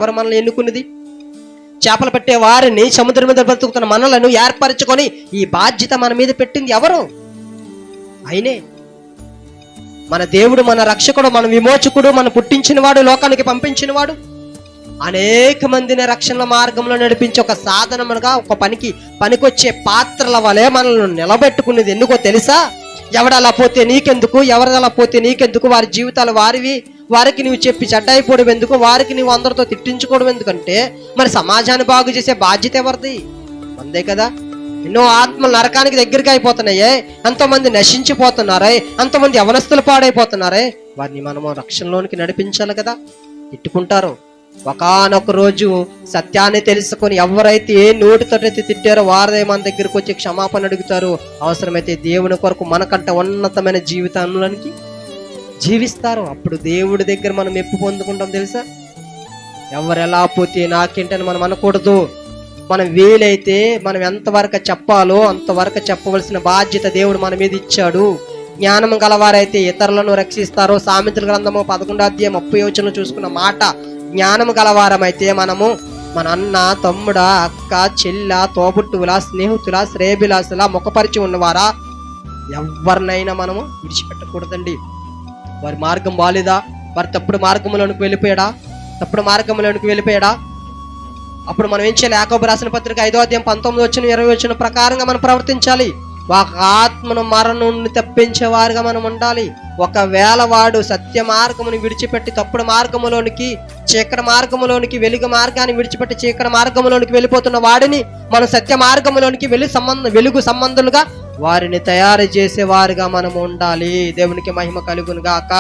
ఎవరు మనల్ని ఎన్నుకున్నది? చేపలు పట్టే వారిని, సముద్రం మీద బ్రతుకుతున్న మనలను ఏర్పరచుకొని ఈ బాధ్యత మన మీద పెట్టింది ఎవరు? ఆయనే. మన దేవుడు, మన రక్షకుడు, మన విమోచకుడు, మన పుట్టించినవాడు, లోకానికి పంపించినవాడు, అనేక మందిని రక్షణ మార్గంలో నడిపించి ఒక సాధనముగా, ఒక పనికొచ్చే పాత్రల వలె మనల్ని నిలబెట్టుకునేది ఎందుకో తెలుసా? ఎవడలా పోతే నీకెందుకు, ఎవరిదలా పోతే నీకెందుకు, వారి జీవితాలు వారివి, వారికి నువ్వు చెప్పి చెడ్డైపోవడం ఎందుకు, వారికి నువ్వు అందరితో తిట్టించుకోవడం ఎందుకంటే మరి సమాజాన్ని బాగు చేసే బాధ్యత ఎవరిది? అంతే కదా. ఎన్నో ఆత్మలు నరకానికి దగ్గరికి అయిపోతున్నాయే, ఎంతోమంది నశించిపోతున్నారే, ఎంతోమంది యవనస్తులు పాడైపోతున్నారే, వారిని మనము రక్షణలోనికి నడిపించాలి కదా. తిట్టుకుంటారు. ఒకానొక రోజు సత్యాన్ని తెలుసుకొని ఎవరైతే ఏ నోటితోటైతే తిట్టారో వారే మన దగ్గరకు వచ్చి క్షమాపణ అడుగుతారు. అవసరమైతే దేవుని కొరకు మనకంటే ఉన్నతమైన జీవితానికి జీవిస్తారు. అప్పుడు దేవుడి దగ్గర మనం మెప్పు పొందుకుంటాం తెలుసా. ఎవరెలా పోతే నాకేంటని మనం అనకూడదు. మనం వీలైతే మనం ఎంతవరకు చెప్పాలో అంతవరకు చెప్పవలసిన బాధ్యత దేవుడు మన మీద ఇచ్చాడు. జ్ఞానం గలవారైతే ఇతరులను రక్షిస్తారు. సామెతల గ్రంథము 11:30 చూసుకున్న మాట. జ్ఞానం గలవారమైతే మనము మన అన్న, తమ్ముడ, అక్క, చెల్ల, తోబుట్టువుల, స్నేహితుల, శ్రేయభిలాసుల, ముఖపరిచి ఉన్నవారా ఎవరినైనా మనము విడిచిపెట్టకూడదండి. వారి మార్గం బాలేదా, వారి తప్పుడు మార్గంలోనికి వెళ్ళిపోయాడా, అప్పుడు మనం ఏం చేయాలి? యాకోబు రాసిన పత్రిక 5:19-20 ప్రకారంగా మనం ప్రవర్తించాలి. ఒక ఆత్మను మరణం నుండి తప్పించేవారుగా మనం ఉండాలి. ఒకవేళ వాడు సత్య మార్గమును విడిచిపెట్టి తప్పుడు మార్గములోనికి, చీకటి మార్గములోనికి, వెలుగు మార్గాన్ని విడిచిపెట్టి చీకటి మార్గములోనికి వెళ్ళిపోతున్న వాడిని మనం సత్య మార్గములోనికి వెలుగు సంబంధులుగా వారిని తయారు చేసేవారుగా మనం ఉండాలి. దేవునికి మహిమ కలుగును గాక.